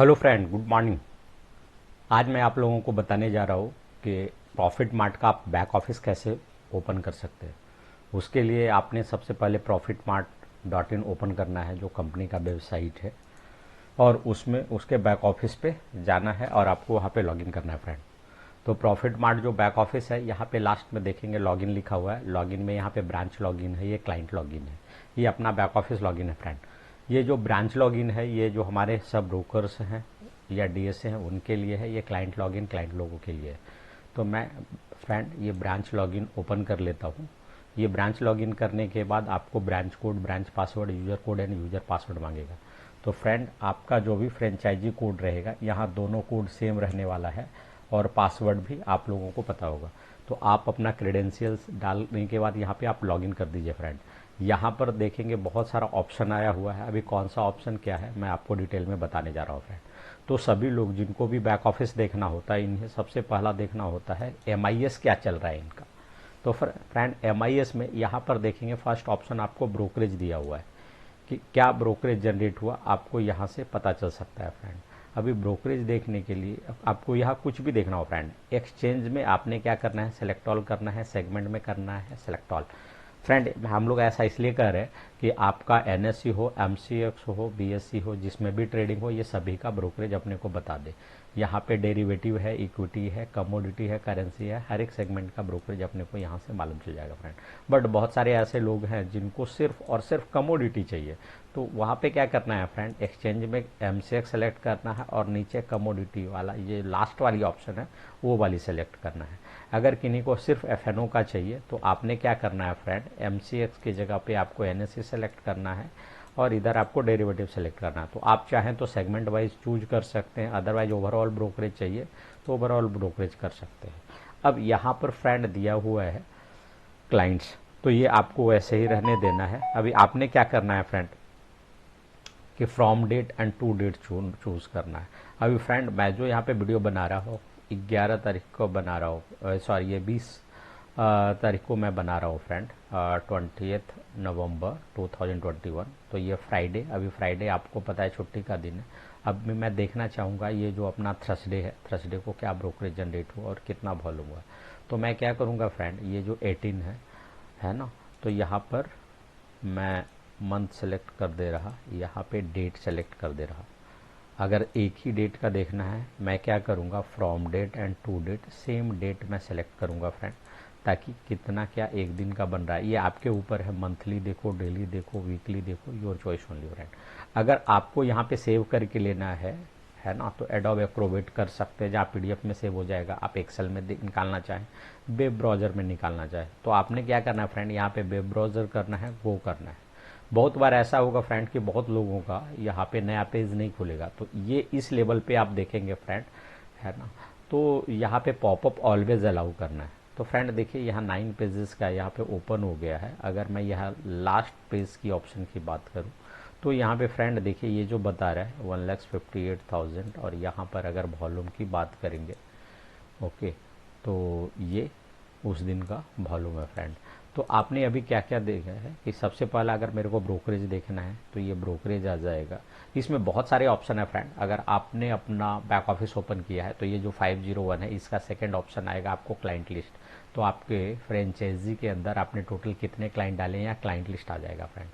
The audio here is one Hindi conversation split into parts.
Hello friend, good morning. आज मैं आप लोगों को बताने जा रहा हूँ कि प्रॉफिट मार्ट का आप बैक ऑफिस कैसे ओपन कर सकते हैं। उसके लिए आपने सबसे पहले profitmart.in ओपन करना है, जो कंपनी का वेबसाइट है, और उसमें उसके बैक ऑफिस पे जाना है और आपको वहाँ पे लॉगिन करना है फ्रेंड। तो प्रॉफिट मार्ट जो बैक ऑफिस है, यहाँ पे लास्ट में देखेंगे लॉगिन लिखा हुआ है। लॉगिन में यहाँ पे ब्रांच लॉगिन है, ये क्लाइंट लॉगिन है, ये अपना बैक ऑफिस लॉगिन है फ्रेंड। ये जो ब्रांच लॉगिन है, ये जो हमारे सब ब्रोकर्स हैं या डीएसए हैं उनके लिए है। ये क्लाइंट लॉगिन क्लाइंट लोगों के लिए है। तो मैं फ्रेंड ये ब्रांच लॉगिन ओपन कर लेता हूँ। ये ब्रांच लॉगिन करने के बाद आपको branch code, branch password, user code end user password मांगेगा। तो फ्रेंड आपका जो भी फ्रेंचाइजी कोड रहेगा, यहाँ दोनों कोड सेम रहने वाला है और पासवर्ड भी आप लोगों को पता होगा। तो आप अपना क्रेडेंशियल्स डालने के बाद यहाँ पे आप लॉगिन कर दीजिए फ्रेंड। यहाँ पर देखेंगे बहुत सारा ऑप्शन आया हुआ है। अभी कौन सा ऑप्शन क्या है मैं आपको डिटेल में बताने जा रहा हूँ फ्रेंड। तो सभी लोग जिनको भी बैक ऑफिस देखना होता है, इन्हें सबसे पहला देखना होता है एमआईएस क्या चल रहा है इनका। तो फ्रेंड एमआईएस में यहाँ पर देखेंगे फर्स्ट ऑप्शन आपको ब्रोकरेज दिया हुआ है कि क्या ब्रोकरेज जनरेट हुआ, आपको यहाँ से पता चल सकता है फ्रेंड। अभी ब्रोकरेज देखने के लिए आपको यहाँ कुछ भी देखना हो फ्रेंड। एक्सचेंज में आपने क्या करना है, सेलेक्ट ऑल करना है, सेगमेंट में करना है सेलेक्ट ऑल। फ्रेंड हम लोग ऐसा इसलिए कर रहे हैं कि आपका एनएससी हो, एमसीएक्स हो, बीएससी हो, जिसमें भी ट्रेडिंग हो, ये सभी का ब्रोकरेज अपने को बता दे। यहाँ पे डेरिवेटिव है, इक्विटी है, कमोडिटी है, करेंसी है, हर एक सेगमेंट का ब्रोकरेज अपने को यहाँ से मालूम चल जाएगा फ्रेंड। बट बहुत सारे ऐसे लोग हैं जिनको सिर्फ और सिर्फ कमोडिटी चाहिए। तो वहाँ पे क्या करना है फ्रेंड, एक्सचेंज में एमसीएक्स सेलेक्ट करना है और नीचे कमोडिटी वाला ये लास्ट वाली ऑप्शन है वो वाली सेलेक्ट करना है। अगर किन्हीं को सिर्फ एफएनओ का चाहिए तो आपने क्या करना है फ्रेंड, एमसीएक्स की जगह पे आपको एनएससी सेलेक्ट करना है और इधर आपको डेरिवेटिव सेलेक्ट करना है। तो आप चाहें तो सेगमेंट वाइज चूज कर सकते हैं, अदरवाइज ओवरऑल ब्रोकरेज चाहिए तो ओवरऑल ब्रोकरेज कर सकते हैं। अब यहाँ पर फ्रेंड दिया हुआ है क्लाइंट्स, तो ये आपको वैसे ही रहने देना है। अभी आपने क्या करना है फ्रेंड कि from date and to date choose करना है। अभी फ्रेंड मैं जो यहाँ पे वीडियो बना रहा हूँ 11 तारीख को बना रहा हूँ, सॉरी ये 20 तारीख को मैं बना रहा हूँ फ्रेंड, 20 नवंबर 2021। तो ये फ्राइडे, अभी फ्राइडे आपको पता है छुट्टी का दिन है। अब भी मैं देखना चाहूँगा ये जो अपना थर्सडे है, थर्सडे को क्या ब्रोकरेज जनरेट हुआ और कितना वॉल्यूम हुआ। तो मैं क्या करूँगा फ्रेंड, ये जो 18 है ना, तो यहाँ पर मैं मंथ सेलेक्ट कर दे रहा, यहाँ पे डेट सेलेक्ट कर दे रहा। अगर एक ही डेट का देखना है मैं क्या करूँगा, from date and to date same date मैं सेलेक्ट करूँगा फ्रेंड, ताकि कितना क्या एक दिन का बन रहा है ये आपके ऊपर है। मंथली देखो, डेली देखो, वीकली देखो, योर चॉइस ओनली फ्रेंड। अगर आपको यहाँ पे सेव करके लेना है ना, तो एडोब एक्रोबेट कर सकते हैं जहाँ पीडीएफ में सेव हो जाएगा। आप एक्सेल में निकालना चाहें, वेब ब्राउज़र में निकालना चाहें, तो आपने क्या करना है फ्रेंड, यहाँ पे वेब ब्राउज़र करना है, वो करना है। बहुत बार ऐसा होगा फ्रेंड कि बहुत लोगों का यहाँ पे नया पेज नहीं खुलेगा, तो ये इस लेवल पे आप देखेंगे फ्रेंड, है ना। तो यहाँ पे पॉपअप ऑलवेज अलाउ करना है। तो फ्रेंड देखिए यहाँ 9 पेजेस का यहाँ पे ओपन हो गया है। अगर मैं यहाँ लास्ट पेज की ऑप्शन की बात करूँ तो यहाँ पे फ्रेंड देखिए ये जो बता रहा है 1,58,000, और यहाँ पर अगर वॉल्यूम की बात करेंगे, ओके, तो ये उस दिन का वॉल्यूम है फ्रेंड। तो आपने अभी क्या क्या देखा है कि सबसे पहला अगर मेरे को ब्रोकरेज देखना है तो ये ब्रोकरेज आ जाएगा। इसमें बहुत सारे ऑप्शन है फ्रेंड। अगर आपने अपना बैक ऑफिस ओपन किया है तो ये जो 501 है इसका सेकंड ऑप्शन आएगा आपको क्लाइंट लिस्ट। तो आपके फ्रेंचाइजी के अंदर आपने टोटल कितने क्लाइंट डाले हैं या क्लाइंट लिस्ट आ जाएगा फ्रेंड।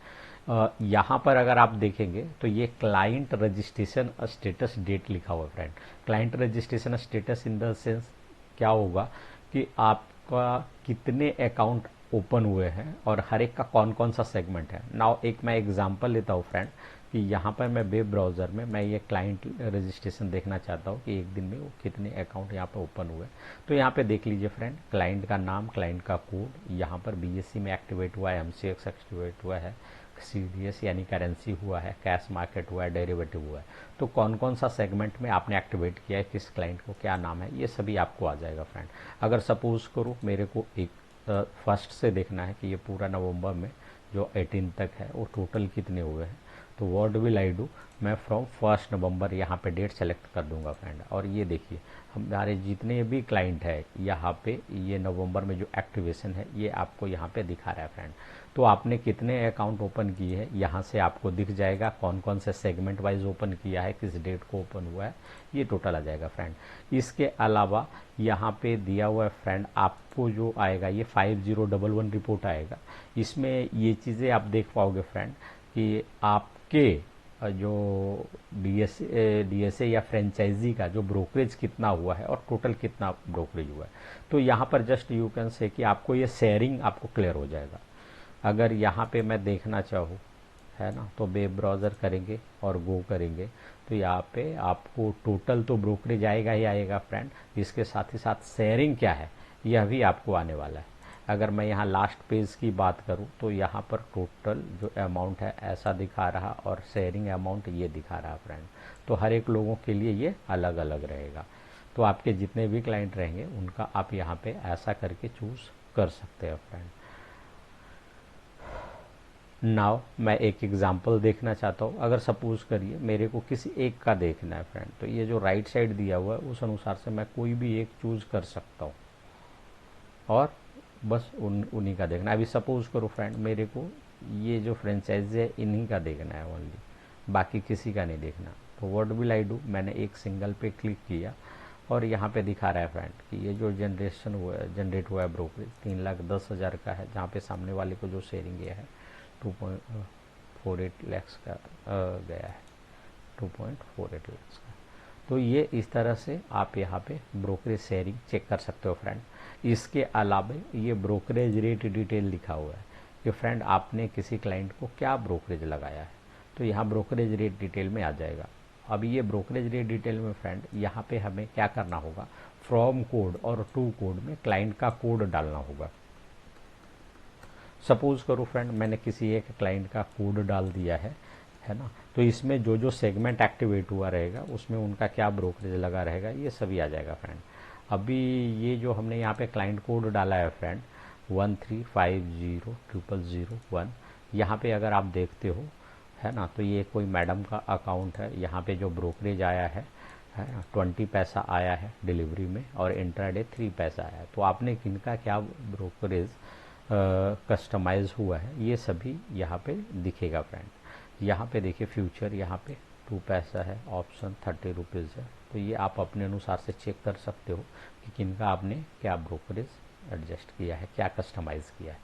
यहाँ पर अगर आप देखेंगे तो ये क्लाइंट रजिस्ट्रेशन स्टेटस डेट लिखा हुआ है friend. Client registration status in the sense क्या होगा कि आपका कितने अकाउंट ओपन हुए हैं और हर एक का कौन कौन सा सेगमेंट है। नाउ एक मैं एग्जांपल लेता हूँ फ्रेंड कि यहाँ पर मैं वेब ब्राउज़र में मैं ये क्लाइंट रजिस्ट्रेशन देखना चाहता हूँ कि एक दिन में वो कितने अकाउंट यहाँ पर ओपन हुए। तो यहाँ पे देख लीजिए फ्रेंड, क्लाइंट का नाम, क्लाइंट का कोड, यहाँ पर बीएससी में एक्टिवेट हुआ है, एमसीएक्स एक्टिवेट हुआ है, सीडीएस यानी करेंसी हुआ है, कैश मार्केट हुआ है, डेरिवेटिव हुआ है। तो कौन कौन सा सेगमेंट में आपने एक्टिवेट किया है, किस क्लाइंट को क्या नाम है, ये सभी आपको आ जाएगा फ्रेंड। अगर सपोज करूँ मेरे को एक फर्स्ट से देखना है कि ये पूरा नवंबर में जो 18 तक है वो टोटल कितने हुए हैं, तो व्हाट विल आई डू, मैं फ्रॉम 1 नवंबर यहाँ पे डेट सेलेक्ट कर दूंगा फ्रेंड। और ये देखिए हमारे जितने भी क्लाइंट है यहाँ पे ये नवंबर में जो एक्टिवेशन है ये आपको यहाँ पे दिखा रहा है फ्रेंड। तो आपने कितने अकाउंट ओपन किए हैं यहाँ से आपको दिख जाएगा, कौन कौन से सेगमेंट वाइज ओपन किया है, किस डेट को ओपन हुआ है, ये टोटल आ जाएगा फ्रेंड। इसके अलावा यहाँ पे दिया हुआ है फ्रेंड, आपको जो आएगा ये 5011 रिपोर्ट आएगा। इसमें ये चीज़ें आप देख पाओगे फ्रेंड कि आपके जो डीएसए या फ्रेंचाइजी का जो ब्रोकरेज कितना हुआ है और टोटल कितना ब्रोकरेज हुआ है। तो यहाँ पर जस्ट यू कैन से कि आपको ये शेयरिंग आपको क्लियर हो जाएगा। अगर यहाँ पे मैं देखना चाहूँ है ना, तो वेब ब्राउज़र करेंगे और गो करेंगे तो यहाँ पे आपको टोटल तो ब्रोकरेज आएगा ही आएगा फ्रेंड, इसके साथ ही साथ शेयरिंग क्या है यह भी आपको आने वाला है। अगर मैं यहाँ लास्ट पेज की बात करूँ तो यहाँ पर टोटल जो अमाउंट है ऐसा दिखा रहा और शेयरिंग अमाउंट ये दिखा रहा फ्रेंड। तो हर एक लोगों के लिए ये अलग अलग रहेगा। तो आपके जितने भी क्लाइंट रहेंगे उनका आप यहाँ पे ऐसा करके चूज़ कर सकते हैं फ्रेंड। नाउ मैं एक एग्जांपल देखना चाहता हूँ। अगर सपोज करिए मेरे को किसी एक का देखना है फ्रेंड, तो ये जो राइट साइड दिया हुआ है उस अनुसार से मैं कोई भी एक चूज़ कर सकता हूँ और बस उन्हीं का देखना है। अभी सपोज करो फ्रेंड मेरे को ये जो फ्रेंचाइज है इन्हीं का देखना है ओनली, बाकी किसी का नहीं देखना। तो व्हाट विल आई डू, मैंने एक सिंगल पे क्लिक किया और यहाँ पे दिखा रहा है फ्रेंड कि ये जो जनरेट हुआ है ब्रोकरेज 3,10,000 का है, जहाँ पे सामने वाले को जो शेयरिंग गया है 2.48 लैक्स का गया है, 2.48 लैक्स का। तो ये इस तरह से आप यहाँ पे ब्रोकरेज शेयरिंग चेक कर सकते हो फ्रेंड। इसके अलावा ये ब्रोकरेज रेट डिटेल लिखा हुआ है कि फ्रेंड आपने किसी क्लाइंट को क्या ब्रोकरेज लगाया है, तो यहाँ ब्रोकरेज रेट डिटेल में आ जाएगा। अभी ये ब्रोकरेज रेट डिटेल में फ्रेंड यहाँ पे हमें क्या करना होगा, फ्रॉम कोड और टू कोड में क्लाइंट का कोड डालना होगा। सपोज करो फ्रेंड मैंने किसी एक क्लाइंट का कोड डाल दिया है ना, तो इसमें जो जो सेगमेंट एक्टिवेट हुआ रहेगा उसमें उनका क्या ब्रोकरेज लगा रहेगा ये सभी आ जाएगा फ्रेंड। अभी ये जो हमने यहाँ पे क्लाइंट कोड डाला है फ्रेंड 1350001, यहाँ पे अगर आप देखते हो है ना, तो ये कोई मैडम का अकाउंट है। यहाँ पे जो ब्रोकरेज आया है 20 पैसा आया है डिलीवरी में और इंट्राडे 3 पैसा आया है। तो आपने किनका क्या ब्रोकरेज कस्टमाइज हुआ है ये सभी यहाँ पे दिखेगा फ्रेंड। यहाँ पे देखिए फ्यूचर यहाँ पे 2 पैसा है, ऑप्शन 30 रुपीज़ है। तो ये आप अपने अनुसार से चेक कर सकते हो कि किनका आपने क्या ब्रोकरेज एडजस्ट किया है, क्या कस्टमाइज़ किया है।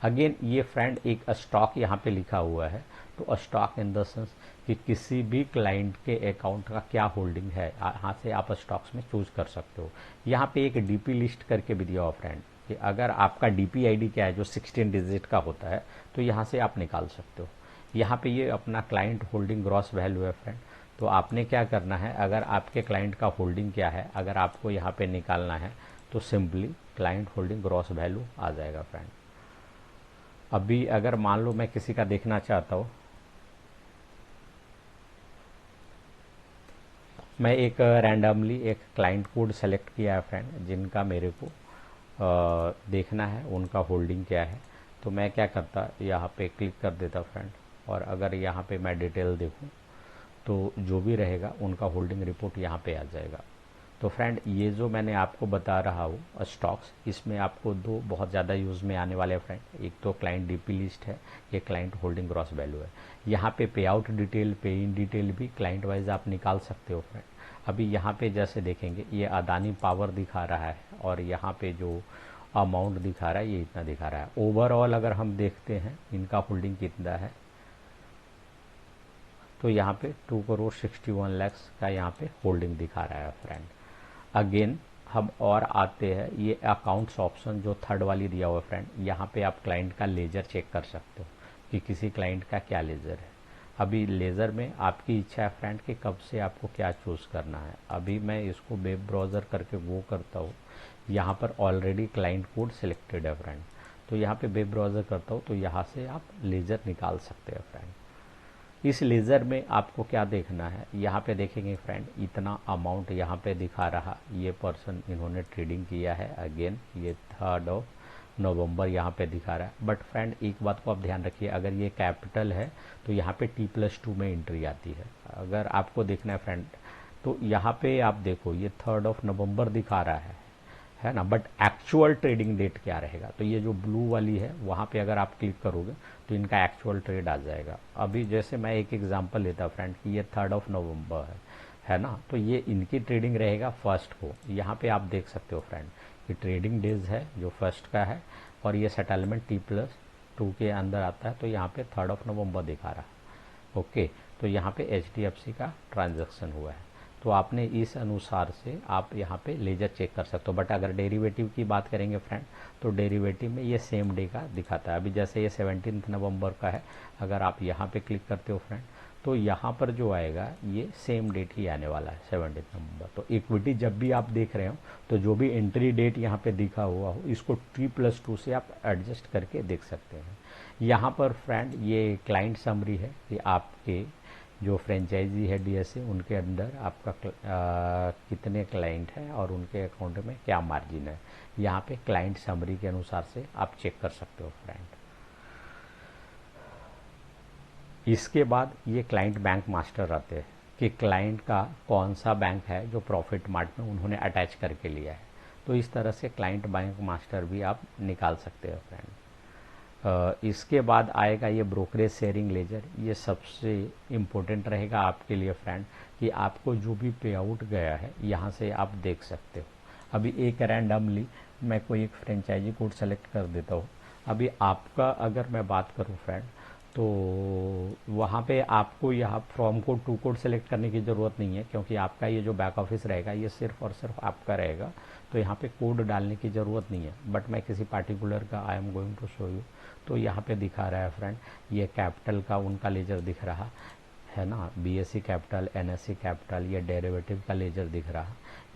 अगेन ये फ्रेंड एक स्टॉक यहाँ पे लिखा हुआ है, तो स्टॉक इन द सेंस कि किसी भी क्लाइंट के अकाउंट का क्या होल्डिंग है, यहाँ से आप स्टॉक्स में चूज कर सकते हो। यहाँ पे एक डीपी लिस्ट करके भी दिया हुआ फ्रेंड कि अगर आपका डीपी आईडी क्या है जो 16 डिजिट का होता है तो यहाँ से आप निकाल सकते हो। यहाँ पे ये अपना क्लाइंट होल्डिंग ग्रॉस वैल्यू है फ्रेंड। तो आपने क्या करना है, अगर आपके क्लाइंट का होल्डिंग क्या है अगर आपको यहाँ पे निकालना है तो simply client holding gross value आ जाएगा फ्रेंड। अभी अगर मान लो मैं किसी का देखना चाहता हूँ, मैं एक रैंडमली एक क्लाइंट कोड सेलेक्ट किया है फ्रेंड जिनका मेरे को देखना है उनका होल्डिंग क्या है। तो मैं क्या करता, यहाँ पे क्लिक कर देता फ्रेंड, और अगर यहाँ पे मैं डिटेल देखूँ तो जो भी रहेगा उनका होल्डिंग रिपोर्ट यहाँ पे आ जाएगा। तो फ्रेंड ये जो मैंने आपको बता रहा हूँ स्टॉक्स, इसमें आपको दो बहुत ज़्यादा यूज़ में आने वाले फ्रेंड। एक तो क्लाइंट डीपी लिस्ट है, ये क्लाइंट होल्डिंग ग्रॉस वैल्यू है। यहाँ पे पे आउट डिटेल, पे इन डिटेल भी क्लाइंट वाइज आप निकाल सकते हो फ्रेंड। अभी यहाँ पे जैसे देखेंगे ये अदानी पावर दिखा रहा है और यहाँ पे जो अमाउंट दिखा रहा है ये इतना दिखा रहा है। ओवरऑल अगर हम देखते हैं इनका होल्डिंग कितना है तो यहाँ पे 2,61 लाख का यहाँ पे होल्डिंग दिखा रहा है फ्रेंड। अगेन हम और आते हैं ये अकाउंट्स ऑप्शन जो थर्ड वाली दिया हुआ है फ्रेंड, यहाँ पे आप क्लाइंट का लेजर चेक कर सकते हो कि किसी क्लाइंट का क्या लेजर है। अभी लेज़र में आपकी इच्छा है फ्रेंड कि कब से आपको क्या चूज़ करना है। अभी मैं इसको वेब ब्राउज़र करके वो करता हूँ, यहाँ पर ऑलरेडी क्लाइंट कोड सिलेक्टेड है फ्रेंड। तो यहाँ पे वेब ब्राउज़र करता हूँ तो यहाँ से आप लेज़र निकाल सकते हैं फ्रेंड। इस लेज़र में आपको क्या देखना है, यहाँ पे देखेंगे फ्रेंड इतना अमाउंट यहाँ पे दिखा रहा, ये पर्सन इन्होंने ट्रेडिंग किया है। अगेन ये 3rd ऑफ नवंबर यहाँ पे दिखा रहा है। बट फ्रेंड एक बात को आप ध्यान रखिए, अगर ये कैपिटल है तो यहाँ पे T+2 में एंट्री आती है। अगर आपको देखना है फ्रेंड तो यहाँ पे आप देखो ये 3 नवंबर दिखा रहा है ना, बट एक्चुअल ट्रेडिंग डेट क्या रहेगा, तो ये जो ब्लू वाली है वहाँ पे अगर आप क्लिक करोगे तो इनका एक्चुअल ट्रेड आ जाएगा। अभी जैसे मैं एक एग्जांपल लेता फ्रेंड कि ये 3 नवंबर है ना, तो ये इनकी ट्रेडिंग रहेगा फर्स्ट को। यहाँ पे आप देख सकते हो फ्रेंड कि ट्रेडिंग डेज है जो फर्स्ट का है, और ये सेटलमेंट T+2 के अंदर आता है, तो यहाँ पे 3 नवंबर दिखा रहा है। ओके, तो यहाँ पे HDFC का ट्रांजैक्शन हुआ है, तो आपने इस अनुसार से आप यहाँ पे लेजर चेक कर सकते हो। बट अगर डेरिवेटिव की बात करेंगे फ्रेंड तो डेरिवेटिव में ये सेम डे का दिखाता है। अभी जैसे ये 17 नवंबर का है, अगर आप यहाँ पे क्लिक करते हो फ्रेंड तो यहाँ पर जो आएगा ये सेम डेट ही आने वाला है 17 नवंबर। तो इक्विटी जब भी आप देख रहे हो तो जो भी एंट्री डेट यहाँ पे दिखा हुआ हो इसको T+2 से आप एडजस्ट करके देख सकते हैं। यहाँ पर फ्रेंड ये क्लाइंट समरी है कि आपके जो फ्रेंचाइजी है DSA उनके अंदर आपका कितने क्लाइंट हैं और उनके अकाउंट में क्या मार्जिन है, यहाँ पे क्लाइंट समरी के अनुसार से आप चेक कर सकते हो फ्रेंड। इसके बाद ये क्लाइंट बैंक मास्टर आते हैं कि क्लाइंट का कौन सा बैंक है जो प्रॉफिट मार्ट में उन्होंने अटैच करके लिया है, तो इस तरह से क्लाइंट बैंक मास्टर भी आप निकाल सकते हो फ्रेंड। इसके बाद आएगा ये ब्रोकरेज शेयरिंग लेजर। ये सबसे इम्पोर्टेंट रहेगा आपके लिए फ्रेंड कि आपको जो भी पे आउट गया है यहाँ से आप देख सकते हो। अभी एक रैंडमली मैं कोई एक फ्रेंचाइजी कोड सेलेक्ट कर देता हूँ। अभी आपका अगर मैं बात करूँ फ्रेंड तो वहाँ पे आपको यहाँ from code to code select करने की ज़रूरत नहीं है, क्योंकि आपका ये जो बैक ऑफिस रहेगा ये सिर्फ और सिर्फ आपका रहेगा, तो यहाँ पे कोड डालने की ज़रूरत नहीं है। बट मैं किसी पार्टिकुलर का I am going to show you, तो यहाँ पे दिखा रहा है फ्रेंड ये कैपिटल का उनका लेजर दिख रहा है ना, BSE कैपिटल, NSE कैपिटल, ये डेरिवेटिव का लेजर दिख रहा,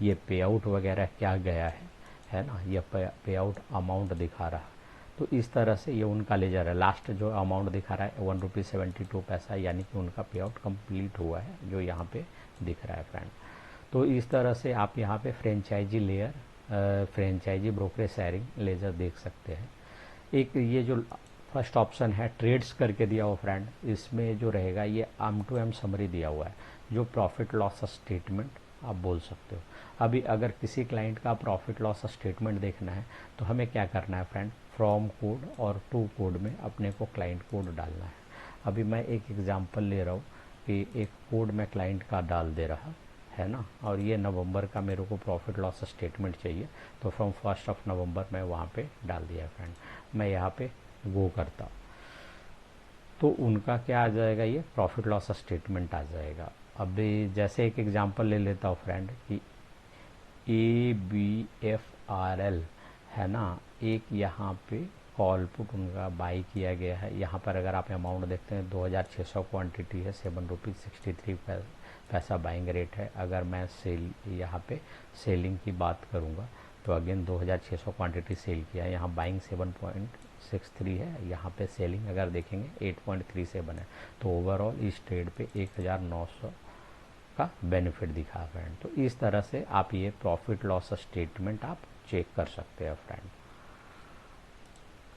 ये पे आउट वगैरह क्या गया है ना, ये पे आउट अमाउंट दिखा रहा। तो इस तरह से ये उनका लेजर है। लास्ट जो अमाउंट दिखा रहा है 1.72 रुपये, यानी कि उनका पे आउट कम्प्लीट हुआ है जो यहाँ पे दिख रहा है फ्रेंड। तो इस तरह से आप यहाँ पे franchisee layer, franchisee brokerage sharing ledger देख सकते हैं। एक ये जो फर्स्ट ऑप्शन है ट्रेड्स करके दिया हुआ फ्रेंड, इसमें जो रहेगा ये एम टू एम समरी दिया हुआ है, जो प्रॉफिट लॉस स्टेटमेंट आप बोल सकते हो। अभी अगर किसी क्लाइंट का प्रॉफिट लॉस स्टेटमेंट देखना है तो हमें क्या करना है फ्रेंड, फ्रॉम कोड और टू कोड में अपने को क्लाइंट कोड डालना है। अभी मैं एक एग्जांपल ले रहा हूँ कि एक कोड मैं क्लाइंट का डाल दे रहा है ना, और ये नवंबर का मेरे को प्रॉफिट लॉस स्टेटमेंट चाहिए, तो फ्रॉम 1 नवंबर मैं वहाँ पे डाल दिया है फ्रेंड। मैं यहाँ पे गो करता तो उनका क्या आ जाएगा, ये प्रॉफिट लॉस स्टेटमेंट आ जाएगा। अभी जैसे एक एग्जांपल ले लेता हूँ फ्रेंड कि ABFRL है ना, एक यहाँ पे कॉल पुट उनका बाई किया गया है। यहाँ पर अगर आप अमाउंट देखते हैं 2600 क्वांटिटी है, ₹7.63 पैसा बाइंग रेट है। अगर मैं सेल यहाँ पे सेलिंग की बात करूँगा तो अगेन 2600 क्वांटिटी सेल किया है, यहाँ बाइंग 7.63 है, यहाँ पे सेलिंग अगर देखेंगे 8.37 है। तो ओवरऑल इस ट्रेड पे 1900 का बेनिफिट दिखा फ्रेंड। तो इस तरह से आप ये प्रॉफिट लॉस स्टेटमेंट आप चेक कर सकते हैं फ्रेंड।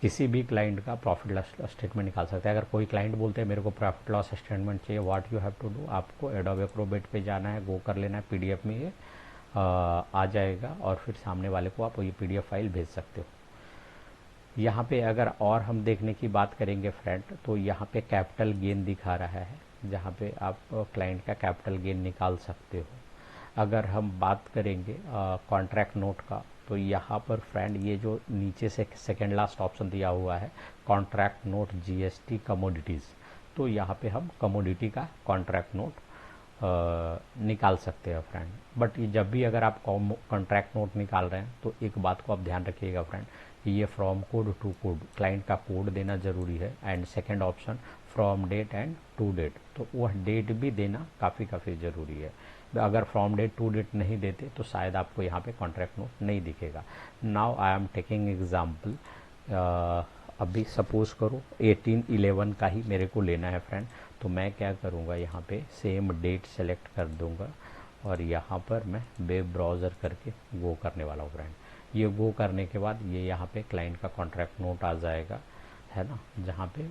किसी भी क्लाइंट का प्रॉफिट लॉस स्टेटमेंट निकाल सकते हैं। अगर कोई क्लाइंट बोलते हैं मेरे को प्रॉफिट लॉस स्टेटमेंट चाहिए, what you have to do, आपको एडोबे एक्रोबेट पे जाना है, गो कर लेना है, PDF में ये आ जाएगा और फिर सामने वाले को आप ये PDF फाइल भेज सकते हो। यहाँ पे अगर और हम देखने की बात करेंगे फ्रेंड तो यहाँ पे कैपिटल गेन दिखा रहा है, जहाँ पे आप क्लाइंट का कैपिटल गेन निकाल सकते हो। अगर हम बात करेंगे कॉन्ट्रैक्ट नोट का, तो यहाँ पर फ्रेंड ये जो नीचे से सेकेंड लास्ट ऑप्शन दिया हुआ है कॉन्ट्रैक्ट नोट GST कमोडिटीज़, तो यहाँ पे हम कमोडिटी का कॉन्ट्रैक्ट नोट निकाल सकते हैं फ्रेंड। बट ये जब भी अगर आप कॉन्ट्रैक्ट नोट निकाल रहे हैं तो एक बात को आप ध्यान रखिएगा फ्रेंड, ये from code to code client का कोड देना ज़रूरी है। And second option from date and to date, तो वह डेट भी देना काफ़ी ज़रूरी है। अगर फ्रॉम डेट टू डेट नहीं देते तो शायद आपको यहाँ पे कॉन्ट्रैक्ट नोट नहीं दिखेगा। Now I am taking example, अभी सपोज करो 18/11 का ही मेरे को लेना है फ्रेंड, तो मैं क्या करूँगा यहाँ पे सेम डेट सेलेक्ट कर दूँगा और यहाँ पर मैं वेब ब्राउज़र करके गो करने वाला हूँ फ्रेंड। ये वो करने के बाद ये यहाँ पे क्लाइंट का कॉन्ट्रैक्ट नोट आ जाएगा, है ना, जहाँ पे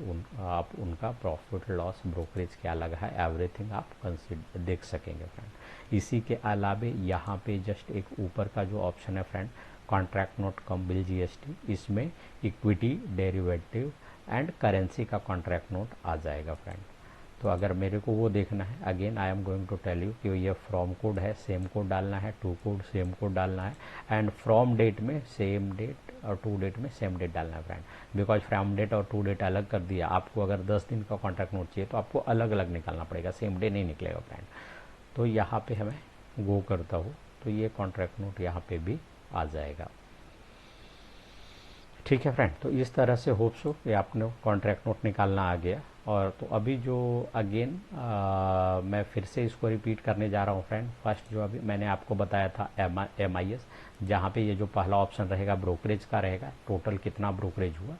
आप उनका प्रॉफिट लॉस ब्रोकरेज क्या लगा है एवरीथिंग आप कंसिडर देख सकेंगे फ्रेंड। इसी के अलावे यहाँ पे जस्ट एक ऊपर का जो ऑप्शन है friend, contract note cum bill GST, इसमें इक्विटी डेरिवेटिव एंड करेंसी का कॉन्ट्रैक्ट नोट आ जाएगा फ्रेंड। तो अगर मेरे को वो देखना है, again I am going to tell you कि ये फ्रॉम कोड है, सेम कोड डालना है, टू कोड सेम कोड डालना है, एंड फ्रॉम डेट में सेम डेट और टू डेट में सेम डेट डालना है फ्रेंड। बिकॉज फ्रॉम डेट और टू डेट अलग कर दिया आपको, अगर 10 दिन का कॉन्ट्रैक्ट नोट चाहिए तो आपको अलग अलग निकालना पड़ेगा, सेम डे नहीं निकलेगा फ्रेंड। तो यहाँ पे हमें गो करता हूँ तो ये कॉन्ट्रैक्ट नोट यहाँ पे भी आ जाएगा। ठीक है फ्रेंड, तो इस तरह से होप सो ये आपने कॉन्ट्रैक्ट नोट निकालना आ गया। और तो अभी जो अगेन मैं फिर से इसको रिपीट करने जा रहा हूँ फ्रेंड। फर्स्ट जो अभी मैंने आपको बताया था MIS, जहाँ पे ये जो पहला ऑप्शन रहेगा ब्रोकरेज का रहेगा, टोटल कितना ब्रोकरेज हुआ,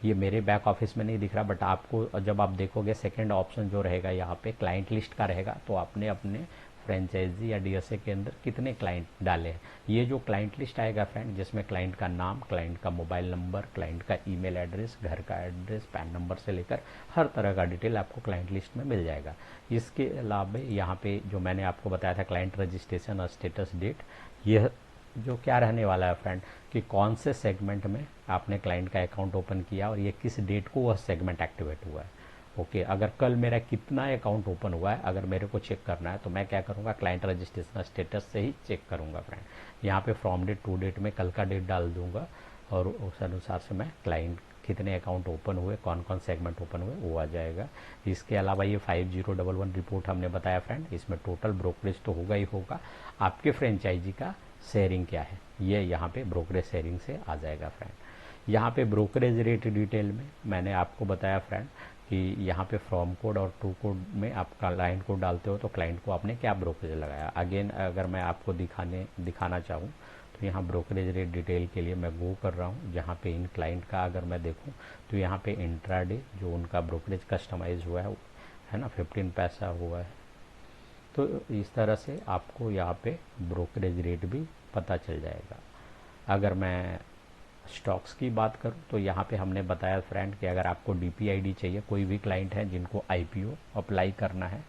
ये मेरे बैक ऑफिस में नहीं दिख रहा, बट आपको जब आप देखोगे सेकेंड ऑप्शन जो रहेगा यहाँ पे क्लाइंट लिस्ट का रहेगा, तो आपने अपने फ्रेंचाइजी या DSA के अंदर कितने क्लाइंट डाले हैं। ये जो क्लाइंट लिस्ट आएगा फ्रेंड, जिसमें क्लाइंट का नाम, क्लाइंट का मोबाइल नंबर, क्लाइंट का ईमेल एड्रेस, घर का एड्रेस, पैन नंबर से लेकर हर तरह का डिटेल आपको क्लाइंट लिस्ट में मिल जाएगा। इसके अलावा यहाँ पे जो मैंने आपको बताया था क्लाइंट रजिस्ट्रेशन और स्टेटस डेट, यह जो क्या रहने वाला है फ्रेंड कि कौन से सेगमेंट में आपने क्लाइंट का अकाउंट ओपन किया और ये किस डेट को वह सेगमेंट एक्टिवेट हुआ है। ओके, अगर कल मेरा कितना अकाउंट ओपन हुआ है अगर मेरे को चेक करना है तो मैं क्या करूँगा, क्लाइंट रजिस्ट्रेशन स्टेटस से ही चेक करूँगा फ्रेंड। यहाँ पे फ्रॉम डेट टू डेट में कल का डेट डाल दूंगा और उस अनुसार से मैं क्लाइंट कितने अकाउंट ओपन हुए, कौन कौन सेगमेंट ओपन हुए वो आ जाएगा। इसके अलावा ये 5011 रिपोर्ट हमने बताया फ्रेंड, इसमें टोटल ब्रोकरेज तो होगा ही होगा, आपके फ्रेंचाइजी का शेयरिंग क्या है ये यहाँ पे ब्रोकरेज शेयरिंग से आ जाएगा फ्रेंड। यहाँ पे ब्रोकरेज रेट डिटेल में मैंने आपको बताया फ्रेंड कि यहाँ पे फ्रॉम कोड और टू कोड में आप क्लाइंट कोड डालते हो तो क्लाइंट को आपने क्या ब्रोकरेज लगाया। अगेन अगर मैं आपको दिखाना चाहूँ तो यहाँ ब्रोकरेज रेट डिटेल के लिए मैं गो कर रहा हूँ, जहाँ पे इन क्लाइंट का अगर मैं देखूँ तो यहाँ पे इंट्राडे जो उनका ब्रोकरेज कस्टमाइज हुआ है ना 15 पैसा हुआ है। तो इस तरह से आपको यहाँ पे ब्रोकरेज रेट भी पता चल जाएगा। अगर मैं स्टॉक्स की बात करूं तो यहाँ पे हमने बताया फ्रेंड कि अगर आपको DPID चाहिए, कोई भी क्लाइंट है जिनको IPO अप्लाई करना है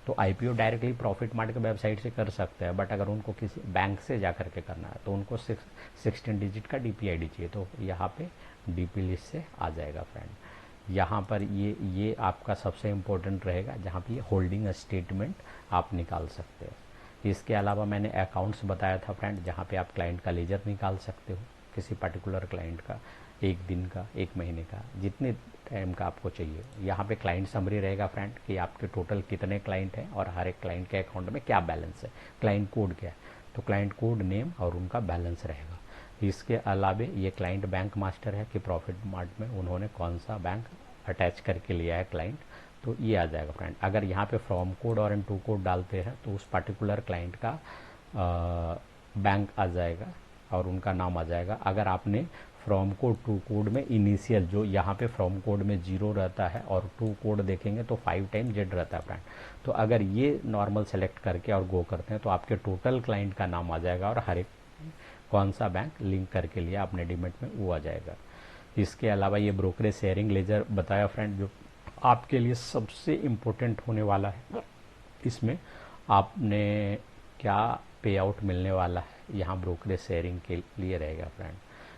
तो IPO डायरेक्टली प्रॉफिट मार्ट के वेबसाइट से कर सकते हैं, बट अगर उनको किसी बैंक से जा करके करना है तो उनको 16 डिजिट का DPID चाहिए, तो यहाँ पे DP लिस्ट से आ जाएगा फ्रेंड। यहाँ पर ये आपका सबसे इम्पोर्टेंट रहेगा, जहाँ पे ये होल्डिंग स्टेटमेंट आप निकाल सकते हो। इसके अलावा मैंने अकाउंट्स बताया था फ्रेंड, जहाँ पे आप क्लाइंट का लेजर निकाल सकते हो, किसी पर्टिकुलर क्लाइंट का, एक दिन का, एक महीने का, जितने टाइम का आपको चाहिए। यहाँ पे क्लाइंट समरी रहेगा फ्रेंड कि आपके टोटल कितने क्लाइंट हैं और हर एक क्लाइंट के अकाउंट में क्या बैलेंस है, क्लाइंट कोड क्या है, तो क्लाइंट कोड, नेम और उनका बैलेंस रहेगा। इसके अलावा ये क्लाइंट बैंक मास्टर है कि प्रॉफिट मार्ट में उन्होंने कौन सा बैंक अटैच करके लिया है क्लाइंट, तो ये आ जाएगा फ्रेंड। अगर यहाँ पे फ्रॉम कोड और टू कोड डालते हैं तो उस पर्टिकुलर क्लाइंट का बैंक आ जाएगा और उनका नाम आ जाएगा। अगर आपने फ्रॉम कोड टू कोड में इनिशियल जो यहाँ पे फ्रॉम कोड में 0 रहता है और टू कोड देखेंगे तो 5 टाइम Z रहता है फ्रेंड, तो अगर ये नॉर्मल सेलेक्ट करके और गो करते हैं तो आपके टोटल क्लाइंट का नाम आ जाएगा और हर एक कौन सा बैंक लिंक करके लिया आपने डीमेट में वो आ जाएगा। इसके अलावा ये ब्रोकरेज शेयरिंग लेजर बताया फ्रेंड, जो आपके लिए सबसे इम्पोर्टेंट होने वाला है। इसमें आपने क्या पे आउट मिलने वाला है यहाँ ब्रोकरेज शेयरिंग के लिए रहेगा फ्रेंड।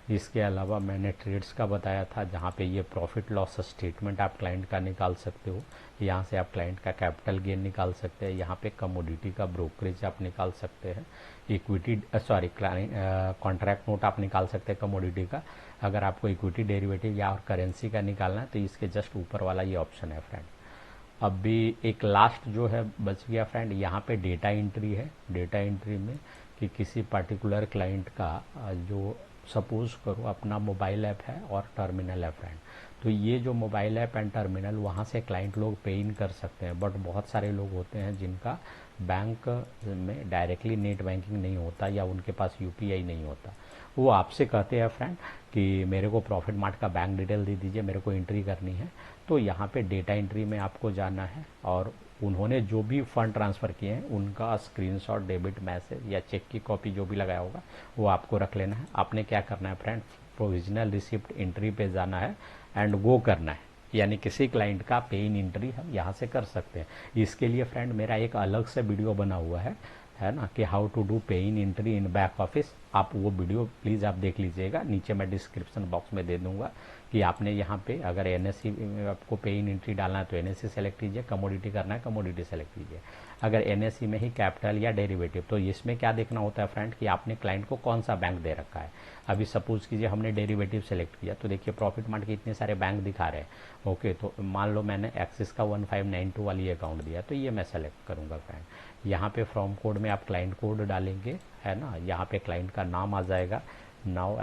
इसके अलावा मैंने ट्रेड्स का बताया था, जहाँ पे ये प्रॉफिट लॉस स्टेटमेंट आप क्लाइंट का निकाल सकते हो, यहाँ से आप क्लाइंट का कैपिटल गेन निकाल सकते हैं, यहाँ पे कमोडिटी का ब्रोकरेज आप निकाल सकते हैं, इक्विटी कॉन्ट्रैक्ट नोट आप निकाल सकते हैं कमोडिटी का। अगर आपको इक्विटी डेरिवेटिव या और करेंसी का निकालना है तो इसके जस्ट ऊपर वाला ये ऑप्शन है फ्रेंड। अब भी एक लास्ट जो है बच गया फ्रेंड, यहाँ पे डेटा एंट्री है। डेटा एंट्री में कि किसी पर्टिकुलर क्लाइंट का जो सपोज करो अपना मोबाइल ऐप है और टर्मिनल है फ्रेंड, तो ये जो मोबाइल ऐप एंड टर्मिनल वहाँ से क्लाइंट लोग पे इन कर सकते हैं, बट बहुत सारे लोग होते हैं जिनका बैंक में डायरेक्टली नेट बैंकिंग नहीं होता या उनके पास UPI नहीं होता। वो आपसे कहते हैं फ्रेंड कि मेरे को प्रॉफिट मार्ट का बैंक डिटेल दे दीजिए, मेरे को एंट्री करनी है। तो यहाँ पे डेटा एंट्री में आपको जाना है और उन्होंने जो भी फंड ट्रांसफ़र किए हैं उनका स्क्रीनशॉट, डेबिट मैसेज या चेक की कॉपी जो भी लगाया होगा वो आपको रख लेना है। आपने क्या करना है फ्रेंड, प्रोविजनल रिसिप्ट एंट्री पे जाना है एंड गो करना है, यानी किसी क्लाइंट का पे इन एंट्री हम यहाँ से कर सकते हैं। इसके लिए फ्रेंड मेरा एक अलग से वीडियो बना हुआ है ना, कि हाउ टू डू पे इन एंट्री इन बैक ऑफिस। आप वो वीडियो प्लीज़ आप देख लीजिएगा, नीचे मैं डिस्क्रिप्शन बॉक्स में दे दूंगा कि आपने यहाँ पे अगर एनएससी आपको पे इन एंट्री डालना है तो एनएससी सेलेक्ट कीजिए, कमोडिटी करना है कमोडिटी सेलेक्ट कीजिए। अगर एनएससी में ही कैपिटल या डेरिवेटिव, तो इसमें क्या देखना होता है फ्रेंड कि आपने क्लाइंट को कौन सा बैंक दे रखा है। अभी सपोज कीजिए हमने डेरिवेटिव सेलेक्ट किया, तो देखिए प्रॉफिट मार्ट के इतने सारे बैंक दिखा रहे हैं। ओके, तो मान लो मैंने एक्सिस का 1592 वाली अकाउंट दिया, तो ये मैं सेलेक्ट करूंगा फ्रेंड। यहाँ पे फ्रॉम कोड में आप क्लाइंट कोड डालेंगे, है ना, यहाँ पे क्लाइंट का नाम आ जाएगा। नाउ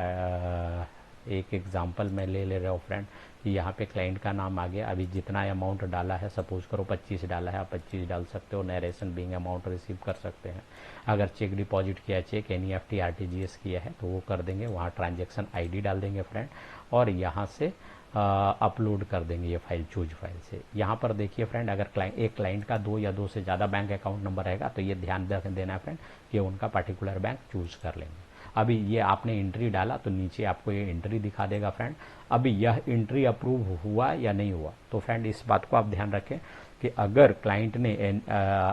एक एग्जांपल मैं ले रहा हूँ फ्रेंड कि यहाँ पे क्लाइंट का नाम आ गया। अभी जितना अमाउंट डाला है, सपोज करो 25 डाला है, आप 25 डाल सकते हो। नरेशन बीइंग अमाउंट रिसीव कर सकते हैं। अगर चेक डिपॉजिट किया, चेक एनईएफटी आरटीजीएस किया है तो वो कर देंगे, वहाँ ट्रांजेक्शन आईडी डाल देंगे फ्रेंड, और यहाँ से अपलोड कर देंगे ये फाइल चूज फाइल से। यहाँ पर देखिए फ्रेंड, अगर एक क्लाइंट का 2 या 2 से ज़्यादा बैंक अकाउंट नंबर रहेगा तो ये ध्यान देना है फ्रेंड कि उनका पर्टिकुलर बैंक चूज कर लेंगे। अभी ये आपने एंट्री डाला तो नीचे आपको ये एंट्री दिखा देगा फ्रेंड। अभी यह एंट्री अप्रूव हुआ या नहीं हुआ, तो फ्रेंड इस बात को आप ध्यान रखें कि अगर क्लाइंट ने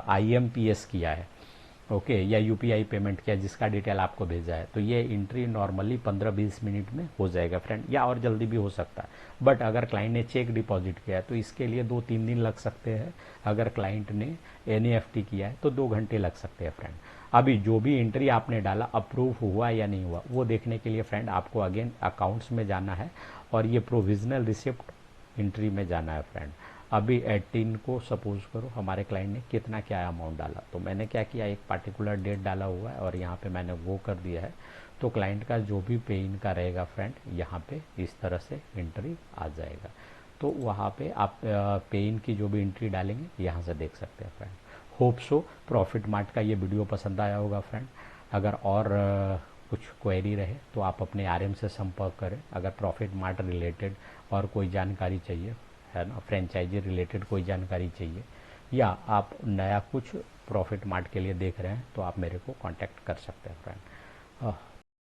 आईएमपीएस किया है, ओके, या यूपीआई पेमेंट किया जिसका डिटेल आपको भेजा है, तो ये एंट्री नॉर्मली 15-20 मिनट में हो जाएगा फ्रेंड, या और जल्दी भी हो सकता है। बट अगर क्लाइंट ने चेक डिपॉजिट किया है तो इसके लिए 2-3 दिन लग सकते हैं। अगर क्लाइंट ने एनईएफटी किया है तो 2 घंटे लग सकते हैं फ्रेंड। अभी जो भी एंट्री आपने डाला अप्रूव हुआ या नहीं हुआ वो देखने के लिए फ्रेंड आपको अगेन अकाउंट्स में जाना है और ये प्रोविजनल रिसिप्ट एंट्री में जाना है फ्रेंड। अभी 18 को सपोज करो हमारे क्लाइंट ने कितना क्या अमाउंट डाला, तो मैंने क्या किया, एक पार्टिकुलर डेट डाला हुआ है और यहाँ पे मैंने वो कर दिया है। तो क्लाइंट का जो भी पे इन का रहेगा फ्रेंड, यहाँ पे इस तरह से एंट्री आ जाएगा। तो वहाँ पे आप पे इन की जो भी एंट्री डालेंगे यहाँ से देख सकते हैं friend. Hope so profit mart का ये वीडियो पसंद आया होगा फ्रेंड। अगर और कुछ क्वेरी रहे तो आप अपने आरएम से संपर्क करें। अगर प्रॉफिट मार्ट रिलेटेड और कोई जानकारी चाहिए, है ना, फ्रेंचाइजी रिलेटेड कोई जानकारी चाहिए, या आप नया कुछ प्रॉफिट मार्ट के लिए देख रहे हैं तो आप मेरे को कांटेक्ट कर सकते हैं फ्रेंड।